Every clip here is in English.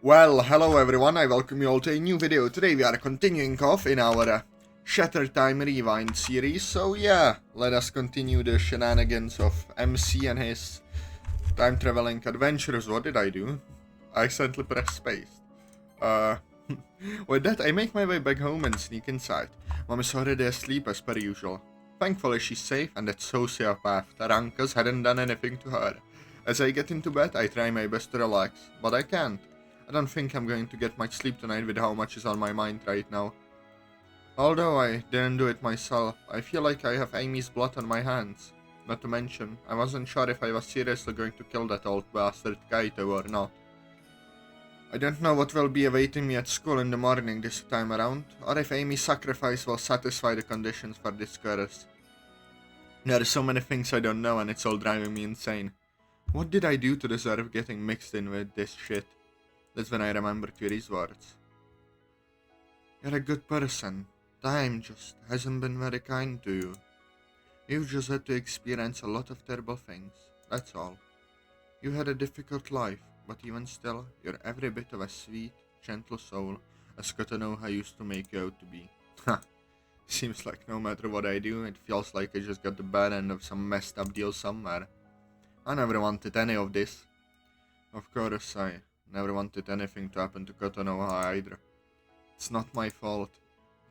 Well, hello everyone, I welcome you all to a new video. Today we are continuing off in our Shatter Time Rewind series. So yeah, let us continue the shenanigans of MC and his time traveling adventures. What did I do? I accidentally pressed space. With that, I make my way back home and sneak inside. Mom is already asleep as per usual. Thankfully she's safe and that sociopath Tarankas hadn't done anything to her. As I get into bed, I try my best to relax, but I can't. I don't think I'm going to get much sleep tonight with how much is on my mind right now. Although I didn't do it myself, I feel like I have Amy's blood on my hands. Not to mention, I wasn't sure if I was seriously going to kill that old bastard Koto or not. I don't know what will be awaiting me at school in the morning this time around, or if Amy's sacrifice will satisfy the conditions for this curse. There are so many things I don't know and it's all driving me insane. What did I do to deserve getting mixed in with this shit? That's when I remembered Yuri's words. You're a good person. Time just hasn't been very kind to you. You've just had to experience a lot of terrible things, that's all. You had a difficult life, but even still, you're every bit of a sweet, gentle soul as Koto used to make you out to be. Ha! Seems like no matter what I do, it feels like I just got the bad end of some messed up deal somewhere. I never wanted any of this. Of course, I never wanted anything to happen to Koto either. It's not my fault.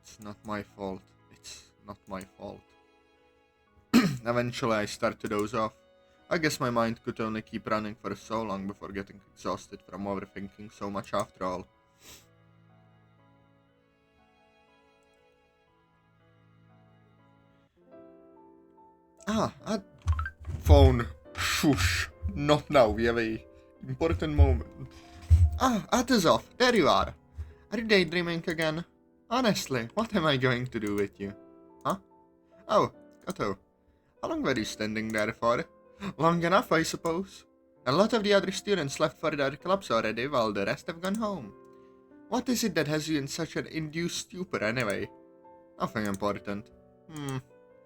It's not my fault. It's not my fault. Eventually I start to doze off. I guess my mind could only keep running for so long before getting exhausted from overthinking so much after all. Phone. Shush. Not now, we have a important moment. Atazoth, there you are. Are you daydreaming again? Honestly, what am I going to do with you? Huh? Oh, Koto. How long were you standing there for? Long enough, I suppose. A lot of the other students left for their clubs already, while the rest have gone home. What is it that has you in such an induced stupor, anyway? Nothing important.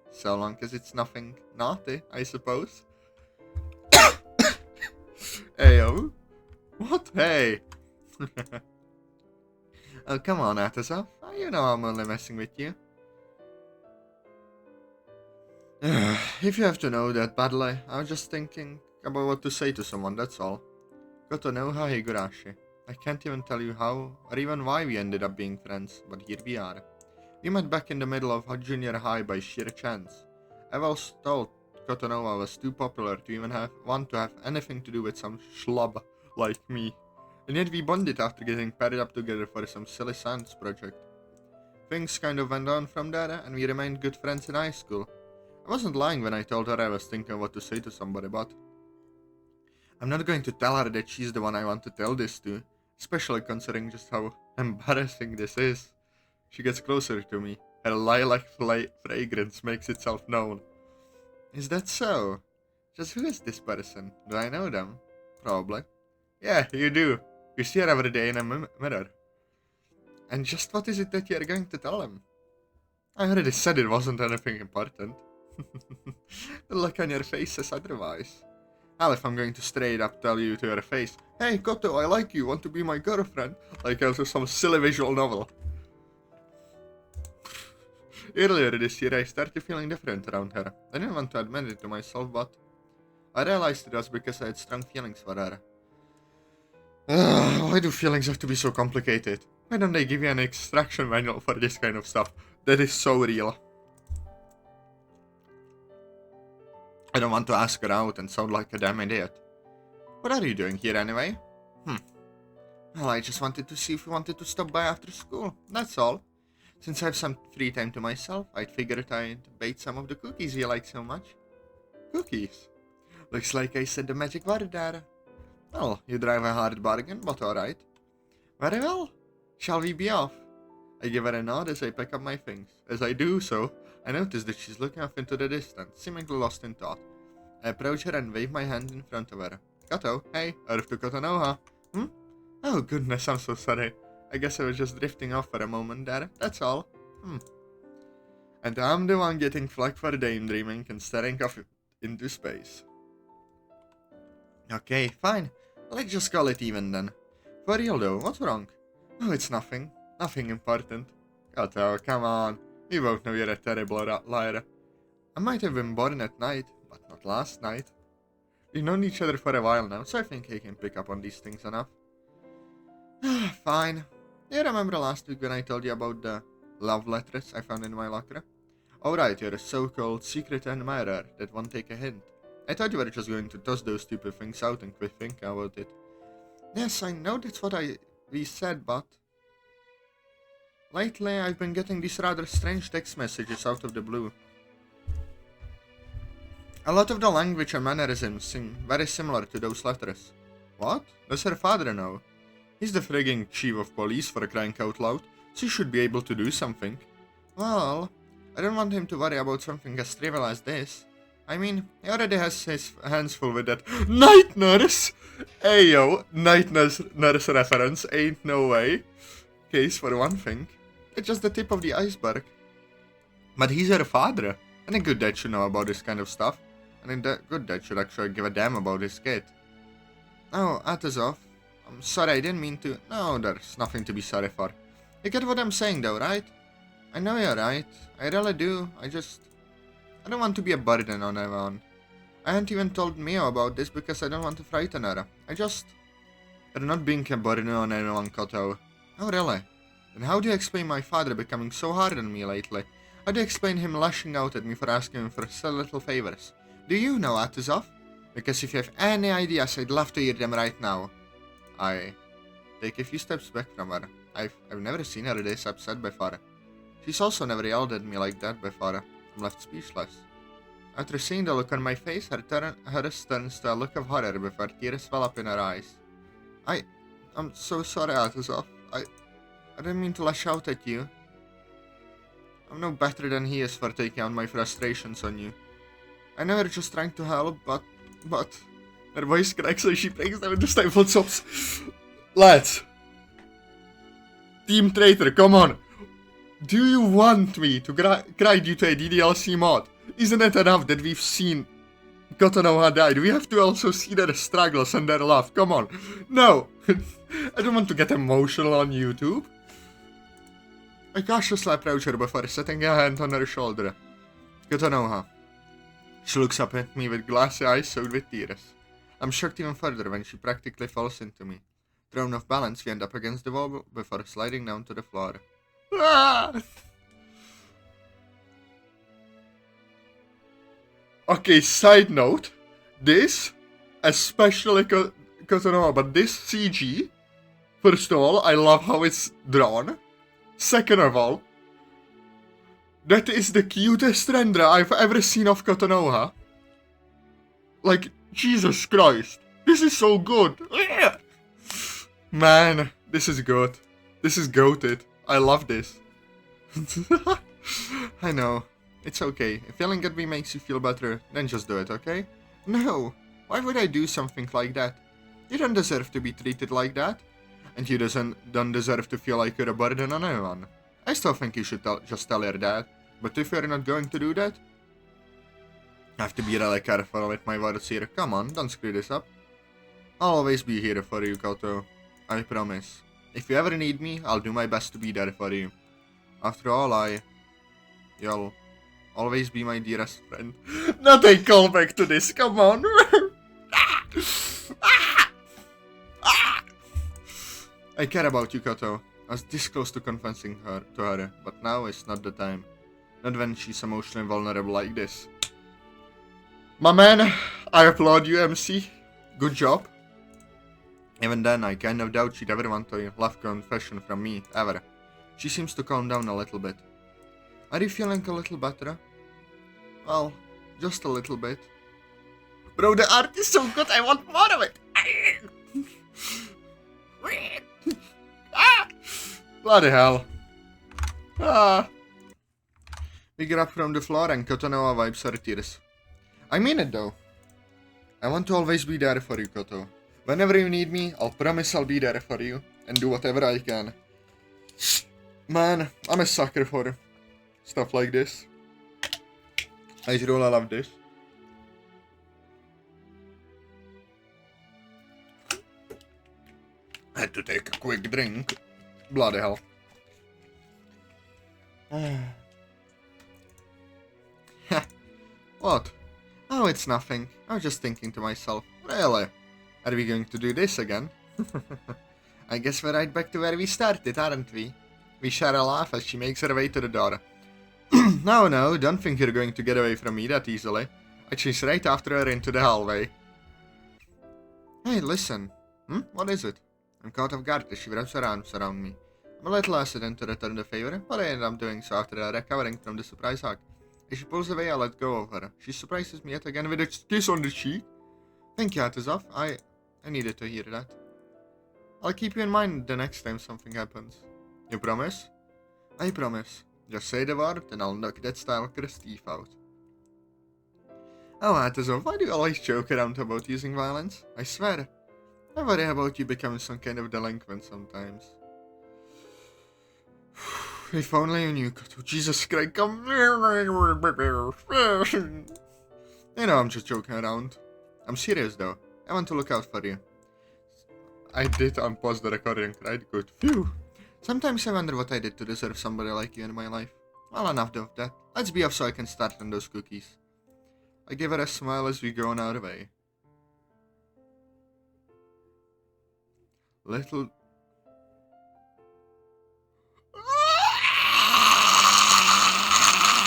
So long as it's nothing naughty, I suppose. Ayo? What? Hey! Oh, come on, Atazoth. You know I'm only messing with you. If you have to know that badly, I was just thinking about what to say to someone, that's all. Koto Higurashi. I can't even tell you how, or even why we ended up being friends, but here we are. We met back in the middle of junior high by sheer chance. I was told Koto was too popular to even want to have anything to do with some schlub like me. And yet we bonded after getting paired up together for some silly science project. Things kind of went on from there, and we remained good friends in high school. I wasn't lying when I told her I was thinking of what to say to somebody, but I'm not going to tell her that she's the one I want to tell this to, especially considering just how embarrassing this is. She gets closer to me. Her lilac fragrance makes itself known. Is that so? Just who is this person? Do I know them? Probably. Yeah, you do. You see her every day in a mirror. And just what is it that you're going to tell them? I already said it wasn't anything important. The look on your face says otherwise. Well, if I'm going to straight up tell you to your face, hey Koto, I like you, want to be my girlfriend? Like out of some silly visual novel. Earlier this year I started feeling different around her. I didn't want to admit it to myself, but I realized it was because I had strong feelings for her. Why do feelings have to be so complicated? Why don't they give you an extraction manual for this kind of stuff? That is so real. I don't want to ask her out and sound like a damn idiot. What are you doing here anyway? Well, I just wanted to see if you wanted to stop by after school, that's all. Since I have some free time to myself, I'd figured I'd bake some of the cookies you like so much. Cookies? Looks like I said the magic word there. Well, you drive a hard bargain, but alright. Very well. Shall we be off? I give her a nod as I pick up my things. As I do so, I notice that she's looking off into the distance, seemingly lost in thought. I approach her and wave my hand in front of her. Koto, hey, off to Koto huh? Oh goodness, I'm so sorry. I guess I was just drifting off for a moment there, that's all. And I'm the one getting flagged for daydreaming and staring off into space. Okay, fine. Let's just call it even then. For real though, what's wrong? Oh, it's nothing. Nothing important. Koto, come on. We both know you're a terrible liar. I might have been born at night, but not last night. We've known each other for a while now, so I think I can pick up on these things enough. Fine. Do you remember last week when I told you about the love letters I found in my locker? Oh right, you're a so-called secret admirer that won't take a hint. I thought you were just going to toss those stupid things out and quit thinking about it. Yes, I know that's what we said, but... lately, I've been getting these rather strange text messages out of the blue. A lot of the language and mannerisms seem very similar to those letters. What? Does her father know? He's the frigging chief of police, for crying out loud, so he should be able to do something. Well, I don't want him to worry about something as trivial as this. I mean, he already has his hands full with that night nurse! Hey yo, night nurse reference, ain't no way. Case for one thing. It's just the tip of the iceberg. But he's her father, and a good dad should know about this kind of stuff. And a good dad should actually give a damn about his kid. Oh, Atazoth. I'm sorry, I didn't mean to. No, there's nothing to be sorry for. You get what I'm saying though, right? I know you're right. I really do. I don't want to be a burden on everyone. I haven't even told Mio about this because I don't want to frighten her. You're not being a burden on anyone, Koto. Oh, really? Then how do you explain my father becoming so hard on me lately? How do you explain him lashing out at me for asking him for so little favors? Do you know, Atazoth? Because if you have any ideas, I'd love to hear them right now. I take a few steps back from her. I've never seen her this upset before. She's also never yelled at me like that before. I'm left speechless. After seeing the look on my face, hers turns to a look of horror before tears well up in her eyes. I'm so sorry, Atazoth. I didn't mean to lash out at you. I'm no better than he is for taking out my frustrations on you. I know you're just trying to help, but... Her voice cracks as she breaks down into stifled sobs. Lads. Team Traitor, come on. Do you want me to cry due to a DDLC mod? Isn't it enough that we've seen Koto died? We have to also see their struggles and their love. Come on. No. I don't want to get emotional on YouTube. I cautiously approach her before setting a hand on her shoulder. Koto. She looks up at me with glassy eyes soaked with tears. I'm shocked even further when she practically falls into me. Thrown off balance, we end up against the wall before sliding down to the floor. Ah! Okay, side note. This, especially Koto, but this CG, first of all, I love how it's drawn. Second of all, that is the cutest render I've ever seen of Koto. Like, Jesus Christ. This is so good. Man, this is good. This is goated. I love this. I know. It's okay. If feeling good makes you feel better, then just do it, okay? No. Why would I do something like that? You don't deserve to be treated like that. And you don't deserve to feel like you're a burden on anyone. I still think you should just tell her that. But if you're not going to do that, I have to be really careful with my words here. Come on, don't screw this up. I'll always be here for you, Koto. I promise. If you ever need me, I'll do my best to be there for you. After all, you'll always be my dearest friend. Not a callback to this, come on. I care about you, Koto. I was this close to confessing to her, but now is not the time. Not when she's emotionally vulnerable like this. My man, I applaud you, MC. Good job. Even then, I kind of doubt she'd ever want a love confession from me, ever. She seems to calm down a little bit. Are you feeling a little better? Well, just a little bit. Bro, the art is so good, I want more of it! Bloody hell. We get up from the floor and Koto wipes her tears. I mean it though. I want to always be there for you, Koto. Whenever you need me, I'll promise I'll be there for you and do whatever I can. Man, I'm a sucker for stuff like this. I really love this. Had to take a quick drink. Bloody hell. What? Oh, it's nothing. I was just thinking to myself, really? Are we going to do this again? I guess we're right back to where we started, aren't we? We share a laugh as she makes her way to the door. No, don't think you're going to get away from me that easily. I chase right after her into the hallway. Hey, listen. What is it? I'm caught off guard as she wraps her arms around me. I'm a little hesitant to return the favor, but I end up doing so after recovering from the surprise hug. As she pulls away, I let go of her. She surprises me yet again with a kiss on the cheek. Thank you, Atazoth. I needed to hear that. I'll keep you in mind the next time something happens. You promise? I promise. Just say the word, and I'll knock that stalker's teeth out. Oh, Atazoth, why do you always joke around about using violence? I swear. I worry about you becoming some kind of delinquent sometimes. If only you knew, Koto. Jesus Christ, come here. You know, I'm just joking around. I'm serious though. I want to look out for you. I did unpause the recording, right? Good. Phew. Sometimes I wonder what I did to deserve somebody like you in my life. Well, enough of that. Let's be off so I can start on those cookies. I give her a smile as we go on our way. Little...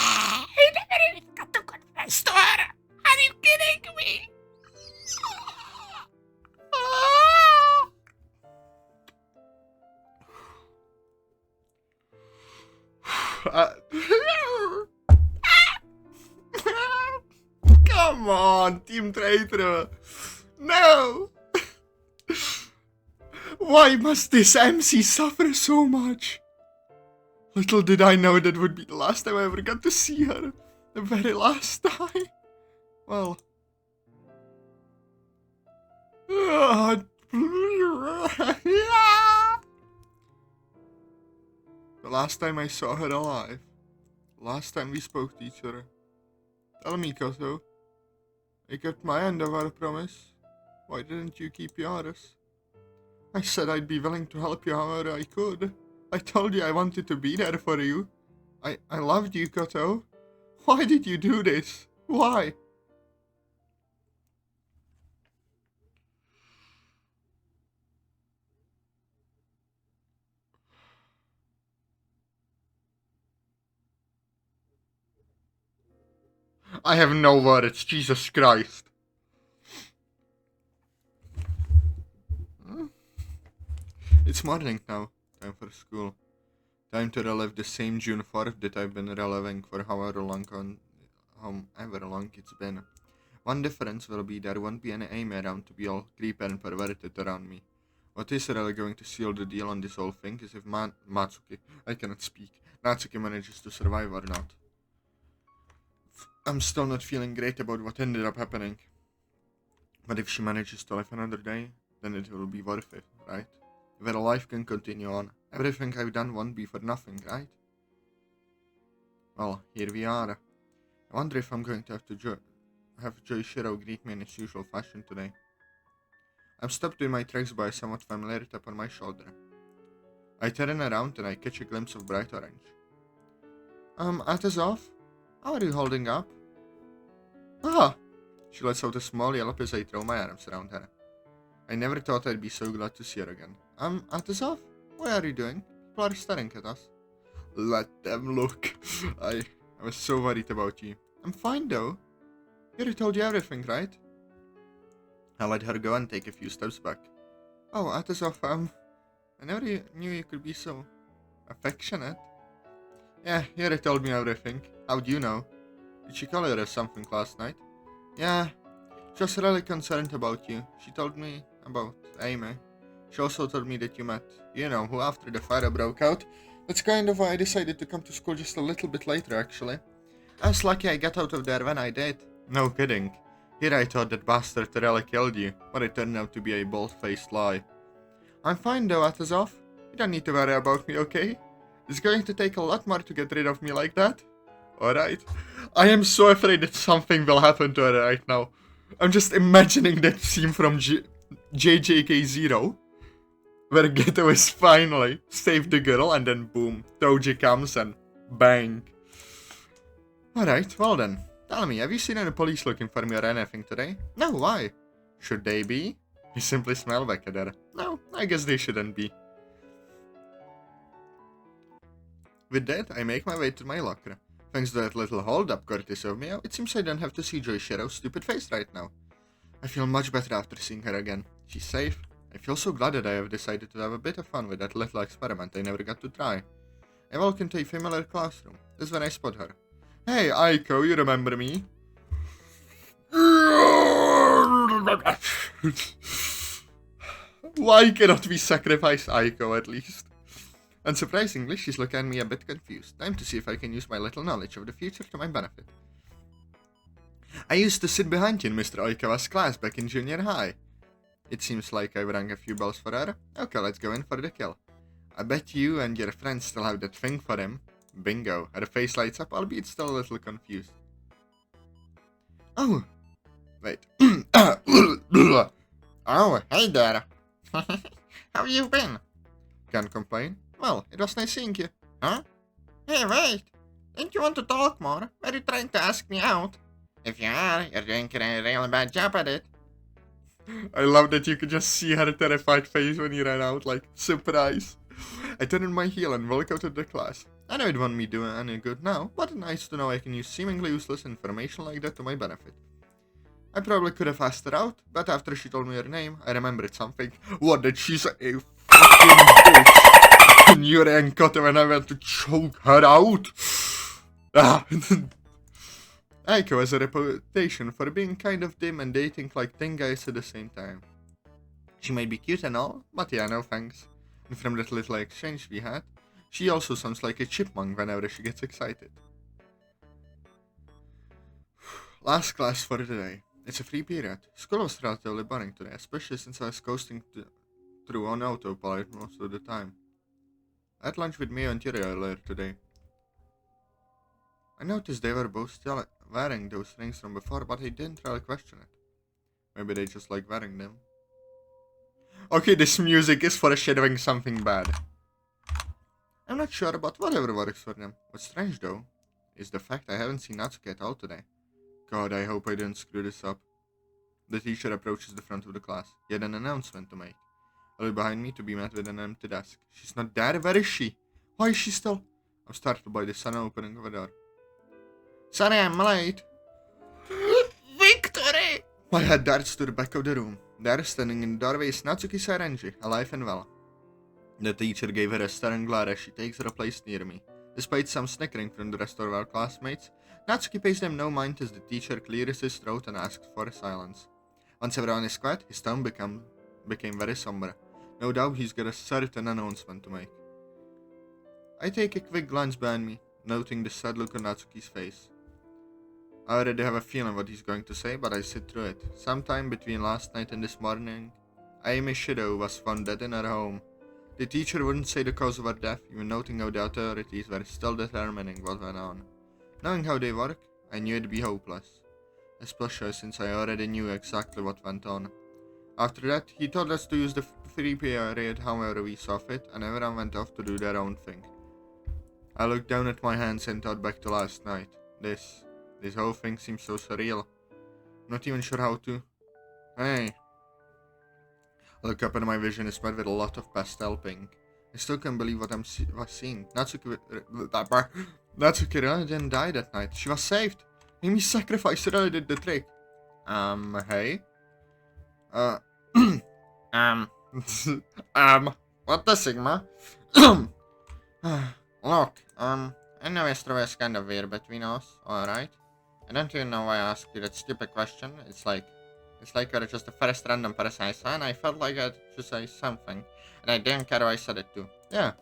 I never even got to confess to her. Are you kidding me? Come on, Team Traitor. No. Why must this MC suffer so much? Little did I know that would be the last time I ever got to see her. The very last time. Well. The last time I saw her alive. The last time we spoke to each other. Tell me, Koto. I kept my end of our promise. Why didn't you keep yours? I said I'd be willing to help you however I could. I told you I wanted to be there for you. I loved you, Koto. Why did you do this? Why? I have no words, Jesus Christ. It's morning now. Time for school. Time to relive the same June 4th that I've been reliving for however long it's been. One difference will be there won't be any Amy around to be all creepy and perverted around me. What is really going to seal the deal on this whole thing is if Natsuki manages to survive or not. I'm still not feeling great about what ended up happening. But if she manages to live another day, then it will be worth it, right? If her life can continue on, everything I've done won't be for nothing, right? Well, here we are. I wonder if I'm going to have Joishiro greet me in his usual fashion today. I'm stopped in my tracks by a somewhat familiar tap on my shoulder. I turn around and I catch a glimpse of bright orange. Atazoth? How are you holding up? Ah! She lets out a small yelp as I throw my arms around her. I never thought I'd be so glad to see her again. Atazoth? What are you doing? People are staring at us. Let them look. I was so worried about you. I'm fine though. Yuri told you everything, right? I let her go and take a few steps back. Oh, Atazoth, I never knew you could be so affectionate. Yeah, Yuri told me everything. How'd you know? Did she call you or something last night? Yeah, she was really concerned about you. She told me about Amy. She also told me that you met, who after the fire broke out. That's kind of why I decided to come to school just a little bit later, actually. I was lucky I got out of there when I did. No kidding. Here I thought that bastard really killed you, but it turned out to be a bold-faced lie. I'm fine though, Atazoth. You don't need to worry about me, okay? It's going to take a lot more to get rid of me like that. Alright. I am so afraid that something will happen to her right now. I'm just imagining that scene from JJK0. where Geto is finally saved the girl, and then boom, Toji comes and bang. Alright, well then, tell me, have you seen any police looking for me or anything today? No, why? Should they be? You simply smile back at her. No, I guess they shouldn't be. With that, I make my way to my locker. Thanks to that little hold-up courtesy of me, it seems I don't have to see Joyshiro's stupid face right now. I feel much better after seeing her again. She's safe. I feel so glad that I have decided to have a bit of fun with that little experiment I never got to try. I walk into a familiar classroom. This is when I spot her. Hey, Aiko, you remember me? Why cannot we sacrifice Aiko at least? Unsurprisingly, she's looking at me a bit confused. Time to see if I can use my little knowledge of the future to my benefit. I used to sit behind you in Mr. Oikawa's class back in junior high. It seems like I rang a few bells for her. Okay, let's go in for the kill. I bet you and your friends still have that thing for him. Bingo. Her face lights up, albeit still a little confused. Oh. Wait. Oh, hey there. How you been? Can't complain. Well, it was nice seeing you. Huh? Hey, wait. Don't you want to talk more? Are you trying to ask me out? If you are, you're doing a really bad job at it. I love that you could just see her terrified face when you ran out, like, surprise. I turned on my heel and walked out of the class. I know it won't me do any good now, but it's nice to know I can use seemingly useless information like that to my benefit. I probably could have asked her out, but after she told me her name, I remembered something. What, that she's a fucking bitch? And Yuri and Koto and I went to choke her out? Ah. Aiko has a reputation for being kind of dim and dating like 10 guys at the same time. She may be cute and all, but yeah, no thanks. And from that little exchange we had, she also sounds like a chipmunk whenever she gets excited. Last class for the day. It's a free period. School was relatively boring today, especially since I was coasting through on autopilot most of the time. I had lunch with Mio and Yuri earlier today. I noticed they were both still wearing those rings from before, but I didn't really question it. Maybe they just like wearing them. Okay, this music is foreshadowing something bad. I'm not sure, but whatever works for them. What's strange though, is the fact I haven't seen Natsuki at all today. God, I hope I didn't screw this up. The teacher approaches the front of the class. He had an announcement to make. I look behind me to be met with an empty desk. She's not there, where is she? Why is she still? I'm startled by the sudden opening of a door. Sorry, I'm late. Victory! My head darts to the back of the room. There, standing in the doorway, is Natsuki Sairenji, alive and well. The teacher gave her a stern glare as she takes her place near me. Despite some snickering from the rest of our classmates, Natsuki pays them no mind as the teacher clears his throat and asks for silence. Once everyone is quiet, his tone became very somber. No doubt he's got a certain announcement to make. I take a quick glance behind me, noting the sad look on Natsuki's face. I already have a feeling what he's going to say, but I sit through it. Sometime between last night and this morning, Aimi Shido was found dead in her home. The teacher wouldn't say the cause of her death, even noting how the authorities were still determining what went on. Knowing how they work, I knew it'd be hopeless. Especially since I already knew exactly what went on. After that, he told us to use the free period however we saw fit, and everyone went off to do their own thing. I looked down at my hands and thought back to last night. This whole thing seems so surreal. Not even sure how to... Hey. I look up and my vision is met with a lot of pastel pink. I still can't believe what I'm seeing. Natsuki really didn't die that night. She was saved. Amy's sacrifice really did the trick. Hey? What the Sigma? Look, I know yesterday was kind of weird between us, alright? I don't even know why I asked you that stupid question. It's like you're just the first random person I saw, and I felt like I should say something. And I didn't care who I said it to. Yeah,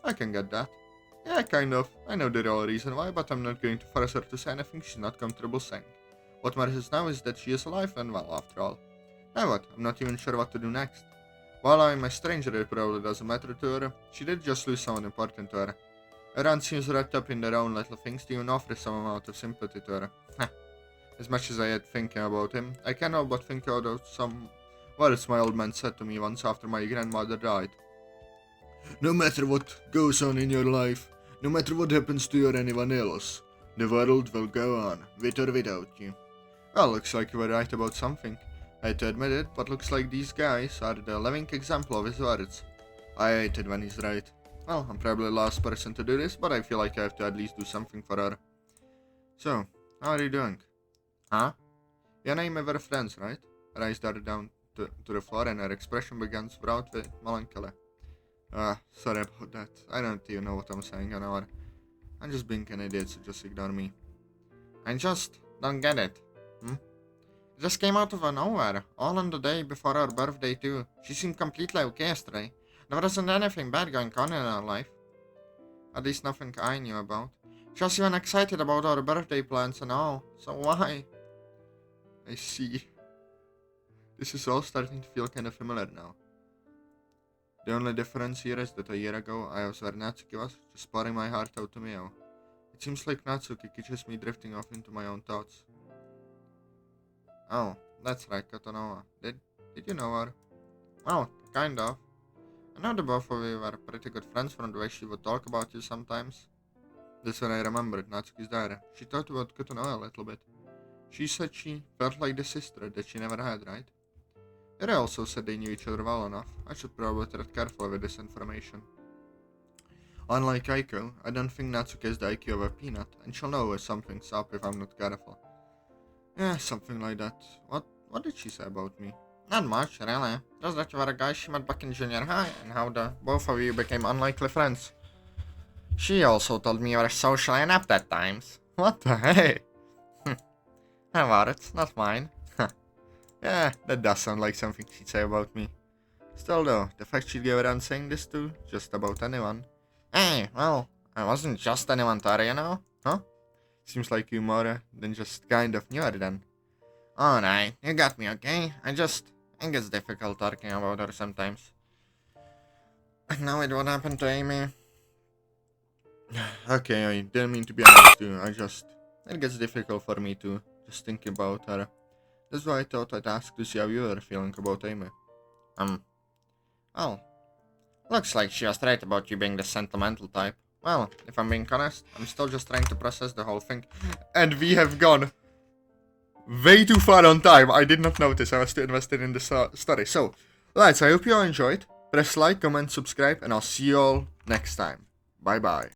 I can get that. Yeah, kind of. I know the real reason why, but I'm not going to force her to say anything she's not comfortable saying. What matters now is that she is alive and well, after all. Now what? I'm not even sure what to do next. While I'm a stranger, it probably doesn't matter to her. She did just lose someone important to her. Everyone seems wrapped up in their own little things to even offer some amount of sympathy to her. As much as I had thinking about him, I can't help but think about some words my old man said to me once after my grandmother died. No matter what goes on in your life, no matter what happens to you or anyone else, the world will go on, with or without you. Well, looks like you were right about something. I hate to admit it, but looks like these guys are the living example of his words. I hate it when he's right. Well, I'm probably the last person to do this, but I feel like I have to at least do something for her. So, how are you doing? Huh? You and I were friends, right? Her eyes darted down to the floor and her expression began sprout with melancholy. Sorry about that. I don't even know what I'm saying anymore. I'm just being an idiot, so just ignore me. I just don't get it. It just came out of nowhere, all on the day before her birthday too. She seemed completely okay yesterday. There wasn't anything bad going on in her life. At least nothing I knew about. She was even excited about our birthday plans and all, so why? I see. This is all starting to feel kind of familiar now. The only difference here is that a year ago I was where Natsuki was, just pouring my heart out to Mio. It seems like Natsuki catches me drifting off into my own thoughts. Oh, that's right, Koto. Did you know her? Well, kind of. I know the both of you were pretty good friends from the way she would talk about you sometimes. That's when I remembered Natsuki's diary. She talked about Koto a little bit. She said she felt like the sister that she never had, right? Yuri also said they knew each other well enough. I should probably tread carefully with this information. Unlike Aiko, I don't think Natsuki has the IQ of a peanut, and she'll know if something's up if I'm not careful. Yeah, something like that. What did she say about me? Not much, really. Just that you were a guy she met back in junior high, and how the both of you became unlikely friends. She also told me you were socially inept at times. What the heck? How about it? Not mine. Yeah, that does sound like something she'd say about me. Still though, the fact she'd go around saying this to just about anyone. Hey, well, I wasn't just anyone to her, you know? Huh? Seems like you more than just kind of knew her then. Alright, you got me, okay? I think it's difficult talking about her sometimes. I know it what happened to Amy. Okay, I didn't mean to be honest too. It gets difficult for me to just think about her. That's why I thought I'd ask to see how you were feeling about Amy. Well, looks like she was right about you being the sentimental type. Well, if I'm being honest, I'm still just trying to process the whole thing. And we have gone way too far on time. I did not notice. I was too invested in the story. So, lads, I hope you all enjoyed. Press like, comment, subscribe, and I'll see you all next time. Bye bye.